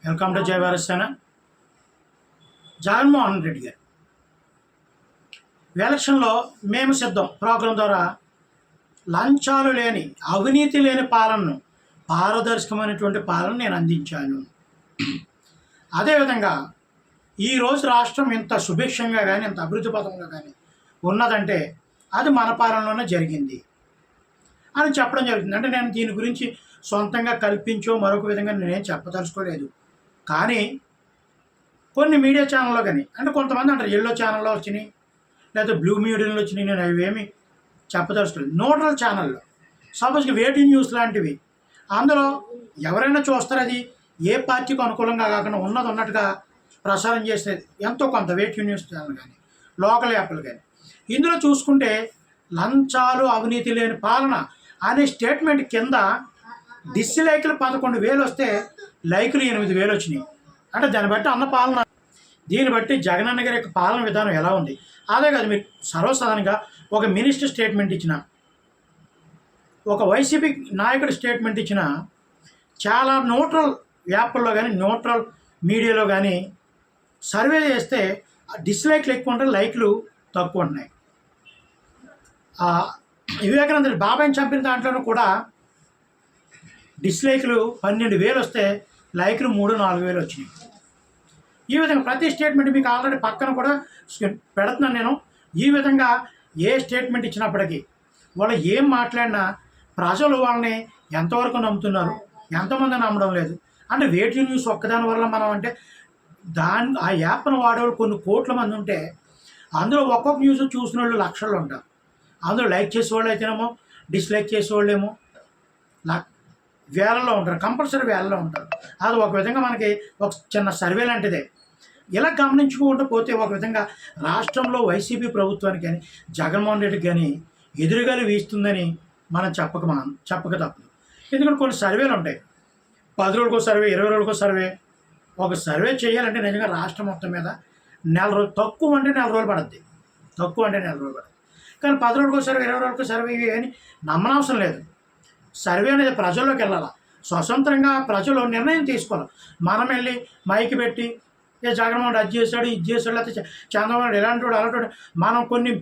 Welcome to Jayavarasena. Jaganmohan Reddy గారు ఎలక్షన్లో మేము సిద్ధం ప్రోగ్రాం ద్వారా లంచాలు లేని అవినీతి లేని పాలనను, పారదర్శకమైనటువంటి పాలన నేను అందించాను. అదేవిధంగా ఈరోజు రాష్ట్రం ఇంత సుభిక్షంగా కానీ ఇంత అభివృద్ధి పథంగా కానీ ఉన్నదంటే అది మన పాలనలోనే జరిగింది అని చెప్పడం జరుగుతుంది. అంటే నేను దీని గురించి సొంతంగా కల్పించో మరొక విధంగా నేనేం చెప్పదలుచుకోలేదు. కానీ కొన్ని మీడియా ఛానల్లో కానీ, అంటే కొంతమంది అంటారు ఎల్లో ఛానల్లో వచ్చినాయి లేదా బ్లూ మీడియాలో వచ్చినాయి, నేను అవేమి చెప్పదలుచుకోలేదు. న్యూట్రల్ ఛానల్లో సపోజ్కి వేటింగ్ న్యూస్ లాంటివి, అందులో ఎవరైనా చూస్తారు. అది ఏ పార్టీకి అనుకూలంగా కాకుండా ఉన్నది ఉన్నట్టుగా ప్రసారం చేసేది ఎంతో కొంత వేటింగ్ న్యూస్ ఛానల్ కానీ లోకల్ యాప్లు కానీ. ఇందులో చూసుకుంటే లంచాలు అవినీతి లేని పాలన అనే స్టేట్మెంట్ కింద డిస్లైకులు 11,000 వస్తే లైకులు 8,000 వచ్చినాయి. అంటే దాన్ని బట్టి అన్న పాలన, దీన్ని బట్టి జగనన్న గారి యొక్క పాలన విధానం ఎలా ఉంది. అదే కాదు, మీరు సర్వసాధారణంగా ఒక మినిస్టర్ స్టేట్మెంట్ ఇచ్చిన, ఒక వైసీపీ నాయకుడు స్టేట్మెంట్ ఇచ్చిన, చాలా న్యూట్రల్ యాప్ల్లో కానీ న్యూట్రల్ మీడియాలో కానీ సర్వే చేస్తే డిస్లైక్లు ఎక్కువ ఉంటాయి, లైక్లు తక్కువ ఉన్నాయి. వివేకానంద బాబాయ్ని చంపిన దాంట్లోనూ కూడా డిస్లైక్లు 12,000 వస్తే లైక్లు 3-4,000 వచ్చినాయి. ఈ విధంగా ప్రతి స్టేట్మెంట్ మీకు ఆల్రెడీ పక్కన కూడా పెడుతున్నాను నేను. ఈ విధంగా ఏ స్టేట్మెంట్ ఇచ్చినప్పటికీ వాళ్ళు ఏం మాట్లాడినా ప్రజలు వాళ్ళని ఎంతవరకు నమ్ముతున్నారు, ఎంతమంది నమ్మడం లేదు. అంటే వేటి న్యూస్ ఒక్కదాని వల్ల మనం అంటే ఆ యాప్ను వాడేవాళ్ళు కొన్ని కోట్ల మంది ఉంటే అందులో ఒక్కొక్క న్యూస్ చూసిన వాళ్ళు లక్షల్లో ఉంటారు. అందులో లైక్ చేసేవాళ్ళు అయితేనేమో డిస్లైక్ చేసేవాళ్ళేమో వేలల్లో ఉంటారు, కంపల్సరీ వేలలో ఉంటారు. అది ఒక విధంగా మనకి ఒక చిన్న సర్వే లాంటిదే. ఇలా గమనించుకుంటూ పోతే ఒక విధంగా రాష్ట్రంలో వైసీపీ ప్రభుత్వానికి కానీ జగన్మోహన్ రెడ్డికి కానీ ఎదురుగాలి వీస్తుందని మనం చెప్పక తప్పదు. ఎందుకంటే కొన్ని సర్వేలు ఉంటాయి, 10 రోజులకో సర్వే, 20 రోజులకో సర్వే. ఒక సర్వే చేయాలంటే నిజంగా రాష్ట్రం మొత్తం మీద నెల రోజులు, తక్కువ అంటే నెల రోజులు పడుద్ది, తక్కువ అంటే నెల రోజులు పడుతుంది. కానీ 10 రోజులకో సర్వే, 20 రోజులకో సర్వే అని నమ్మనవసరం లేదు. సర్వే అనేది ప్రజల్లోకి వెళ్ళాలి, స్వతంత్రంగా ప్రజలు నిర్ణయం తీసుకోవాలి. మనం వెళ్ళి మైకి పెట్టి ఏ జగన్మోహన్ అది చేశాడు ఇది చేశాడు లేకపోతే చంద్రబాబు ఎలాంటి వాడు అలాంటి, మనం కొన్ని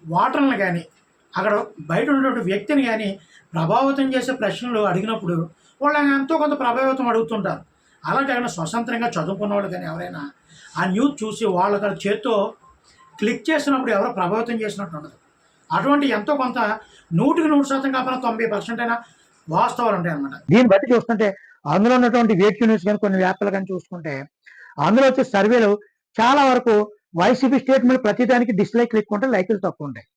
ఓటర్లను కానీ అక్కడ బయట ఉన్నటువంటి వ్యక్తిని కానీ ప్రభావితం చేసే ప్రశ్నలు అడిగినప్పుడు వాళ్ళు ఎంతో కొంత ప్రభావితం అడుగుతుంటారు. అలాగే స్వతంత్రంగా చదువుకున్న వాళ్ళు కానీ ఎవరైనా ఆ న్యూస్ చూసి వాళ్ళ చేత్తో క్లిక్ చేసినప్పుడు ఎవరో ప్రభావితం చేసినట్టు ఉండదు. అటువంటి ఎంతో కొంత 100% కాకపోతే 90% అయినా వాస్తవాలు ఉంటాయి అన్నమాట. దీన్ని బట్టి చూస్తుంటే అందులో ఉన్నటువంటి వేట్ న్యూస్ కానీ కొన్ని యాప్లు కానీ చూసుకుంటే అందులో వచ్చే సర్వేలు చాలా వరకు వైసీపీ స్టేట్మెంట్ ప్రతిదానికి డిస్లైక్లు ఎక్కువ ఉంటాయి, లైకులు తక్కువ ఉంటాయి.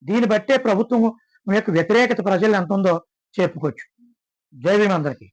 దీన్ని బట్టే ప్రభుత్వం యొక్క వ్యతిరేకత ప్రజలు ఎంత ఉందో చెప్పుకోవచ్చు. జై భీమ్ అందరికీ.